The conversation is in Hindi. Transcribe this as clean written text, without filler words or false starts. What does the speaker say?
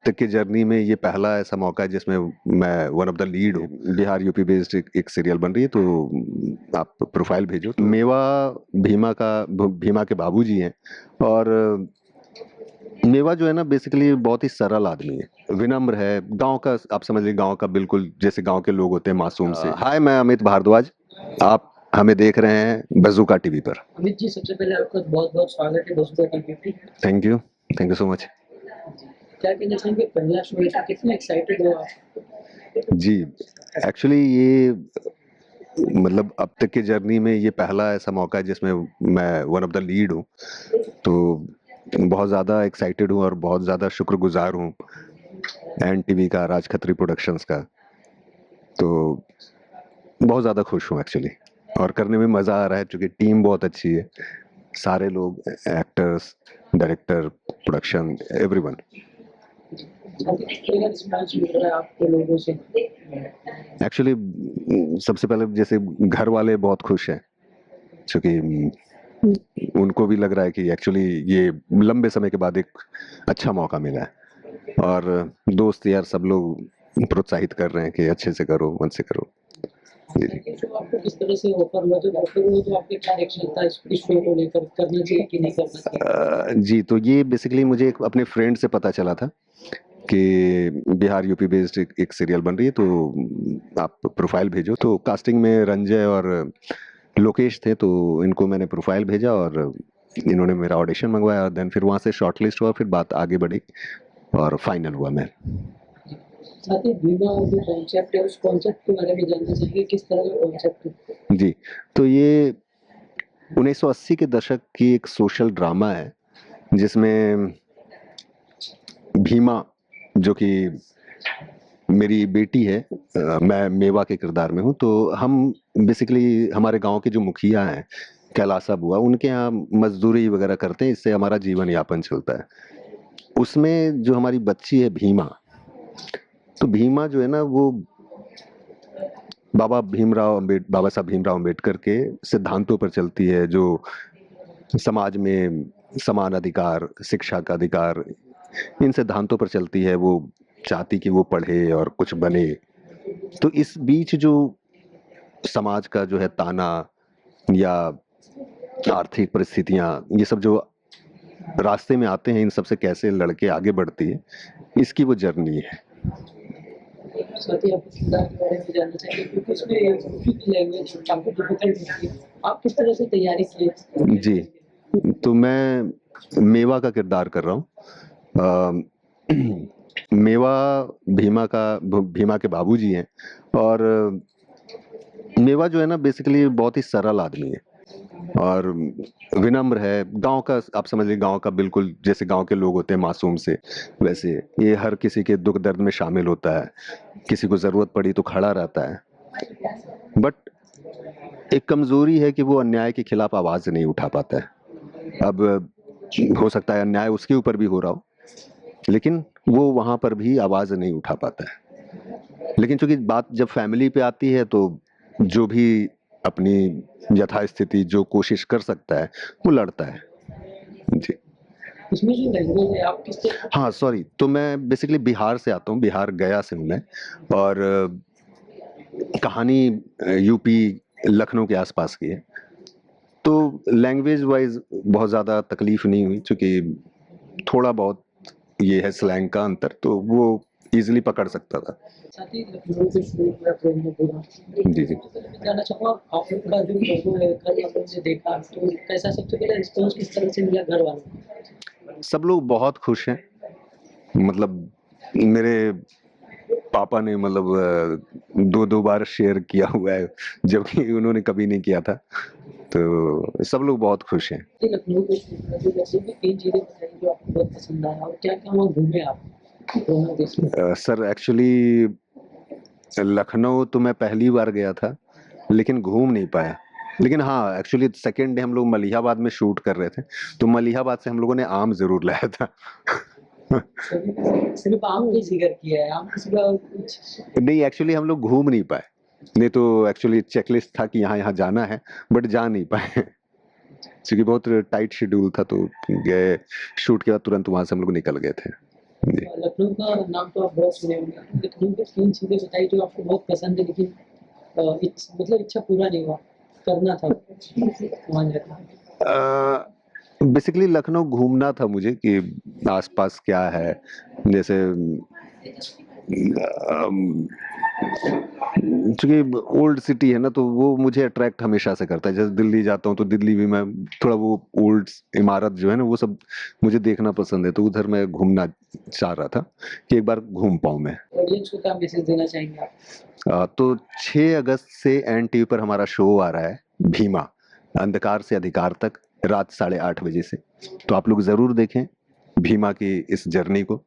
तक की जर्नी में ये पहला ऐसा मौका है जिसमें मैं वन ऑफ द लीड हूँ। बिहार यूपी बेस्ड एक सीरियल बन रही है, तो आप प्रोफाइल भेजो। तो मेवा भीमा के बाबूजी हैं। और मेवा जो है ना, बेसिकली बहुत ही सरल आदमी है, विनम्र है, गांव का, आप समझ लीजिए गांव का, बिल्कुल जैसे गांव के लोग होते हैं, मासूम से। हाय, मैं अमित भारद्वाज, आप हमें देख रहे हैं बज़ूका टीवी पर। अमित जी, सबसे पहले आपका बहुत-बहुत स्वागत है दोस्तों टीवी पे। Thank you so much. क्या कहना चाहेंगे, पहला शो है, कितने एक्साइटेड हो आप? जी, एक्चुअली ये मतलब अब तक की जर्नी में ये पहला ऐसा मौका है जिसमें मैं वन ऑफ द लीड हूँ, तो बहुत ज़्यादा एक्साइटेड हूँ और बहुत ज़्यादा शुक्रगुजार हूँ एन टीवी का, राज खत्री प्रोडक्शंस का। तो बहुत ज़्यादा खुश हूँ एक्चुअली, और करने में मज़ा आ रहा है क्योंकि टीम बहुत अच्छी है, सारे लोग, एक्टर्स, डायरेक्टर, प्रोडक्शन, एवरीवन। कैसा रिस्पॉन्स मिल रहा है आपको लोगों से? एक्चुअली सबसे पहले जैसे घर वाले बहुत खुश हैं, क्योंकि उनको भी लग रहा है कि एक्चुअली ये लंबे समय के बाद एक अच्छा मौका मिला है, और दोस्त यार सब लोग प्रोत्साहित कर रहे हैं कि अच्छे से करो, मन से करो। जो आपको किस तरह से ऑफर हुआ, जब ऑफर हुआ तो आपके क्या रिएक्शन था इस शो को लेकर, करना चाहिए कि नहीं करना चाहिए? जी, तो ये बेसिकली मुझे एक अपने फ्रेंड से पता चला था कि बिहार यूपी बेस्ड एक सीरियल बन रही है, तो आप प्रोफाइल भेजो। तो कास्टिंग में रंजय और लोकेश थे, तो इनको मैंने प्रोफाइल भेजा और इन्होंने मेरा ऑडिशन मंगवाया, और देन फिर वहाँ से शॉर्टलिस्ट हुआ, फिर बात आगे बढ़ी और फाइनल हुआ मैं। साथ ही बीमा जो कॉन्सेप्ट है, उस कॉन्सेप्ट के बारे में जानना चाहेंगे, किस तरह का कॉन्सेप्ट है? जी, तो ये 1980 के दशक की एक सोशल ड्रामा है, जिसमें भीमा, जो कि मेरी बेटी है, मैं मेवा के किरदार में हूँ। तो हम बेसिकली हमारे गांव के जो मुखिया हैं, कैलासा बुआ, उनके यहाँ मजदूरी वगैरह करते हैं, इससे हमारा जीवन यापन चलता है। उसमें जो हमारी बच्ची है भीमा, तो भीमा जो है ना, वो बाबा साहब भीमराव अम्बेडकर के सिद्धांतों पर चलती है, जो समाज में समान अधिकार, शिक्षा का अधिकार, इन सिद्धांतों पर चलती है। वो चाहती कि वो पढ़े और कुछ बने। तो इस बीच जो समाज का जो है ताना या आर्थिक परिस्थितियां, ये सब जो रास्ते में आते हैं, इन सब से कैसे लड़के आगे बढ़ती है, इसकी वो जर्नी है। साथ ही आपको किरदार के बारे में जानना चाहेंगे, क्योंकि उसमें यूपी की लैंग्वेज काफ़ी डिफिकल्ट होती है। आप किस तरह से तैयारी किए? जी, तो मैं मेवा का किरदार कर रहा हूँ। मेवा भीमा के बाबूजी हैं। और मेवा जो है ना, बेसिकली बहुत ही सरल आदमी है और विनम्र है, गांव का, आप समझ लीजिए गांव का, बिल्कुल जैसे गांव के लोग होते हैं, मासूम से, वैसे ये हर किसी के दुख दर्द में शामिल होता है, किसी को जरूरत पड़ी तो खड़ा रहता है। बट एक कमजोरी है कि वो अन्याय के खिलाफ आवाज नहीं उठा पाता है। अब हो सकता है अन्याय उसके ऊपर भी हो रहा हो, लेकिन वो वहां पर भी आवाज नहीं उठा पाता है। लेकिन चूंकि बात जब फैमिली पे आती है, तो जो भी अपनी यथास्थिति जो कोशिश कर सकता है, वो लड़ता है। जी, इसमें जो लैंग्वेज है, आप किस तरह? हाँ, सॉरी, तो मैं बेसिकली बिहार से आता हूँ, बिहार गया से हूँ मैं। और कहानी यूपी लखनऊ के आसपास की है, तो लैंग्वेज वाइज बहुत ज़्यादा तकलीफ नहीं हुई, क्योंकि थोड़ा बहुत ये है स्लैंग का अंतर, तो वो इजीली पकड़ सकता था। साथ ही लखनऊ के शूट में प्रोमो पूरा। जी जी। सबसे पहले मैं जानना चाहूँगा, आप लोग का जो लोगो है, घर वालों ने देखा तो कैसा, सबसे पहले रिस्पॉन्स किस तरह से मिला घर वालों को? सब लोग बहुत खुश हैं, मतलब मेरे पापा ने मतलब दो दो बार शेयर किया हुआ है, जबकि उन्होंने कभी नहीं किया था। तो सब लोग बहुत खुश हैं। ये लखनऊ के शूट में जो जैसे भी 3 चीज़ें बताई जो आपको बहुत पसंद आया, और क्या-क्या वहाँ घूमे आप दोनों देश में? सर एक्चुअली लखनऊ तो मैं पहली बार गया था, लेकिन घूम नहीं पाया। लेकिन हाँ, एक्चुअली सेकेंड डे हम लोग मलिहाबाद में शूट कर रहे थे, तो मलिहाबाद से हम लोगों ने आम जरूर लाया था। सिर्फ आम का जिक्र किया है, आम के सिवा और कुछ? नहीं, एक्चुअली हम लोग घूम नहीं पाए, नहीं तो एक्चुअली चेकलिस्ट था कि यहाँ यहाँ जाना है, बट जा नहीं पाए क्योंकि बहुत टाइट शेड्यूल था। तो गए, शूट के बाद तुरंत वहां से हम लोग निकल गए थे। जी। लखनऊ का नाम तो आप बहुत सुने होंगे। लखनऊ की 3 चीज़ें बताइए जो आपको बहुत पसंद है लेकिन मतलब इच्छा पूरा नहीं हुआ, करना था वहाँ जाके? बेसिकली लखनऊ घूमना था मुझे कि आसपास क्या है, जैसे चूंकि ओल्ड सिटी है ना, तो वो मुझे अट्रैक्ट हमेशा से करता है। जैसे दिल्ली जाता हूँ तो दिल्ली भी मैं थोड़ा वो ओल्ड इमारत जो है ना वो सब मुझे देखना पसंद है, तो उधर मैं घूमना चाह रहा था कि एक बार घूम पाऊँ मैं। ऑडियंस को क्या मैसेज देना चाहेंगे आप? तो 6 अगस्त से एन टीवी पर हमारा शो आ रहा है भीमा, अंधकार से अधिकार तक, रात 8:30 बजे से। तो आप लोग जरूर देखें भीमा की इस जर्नी को।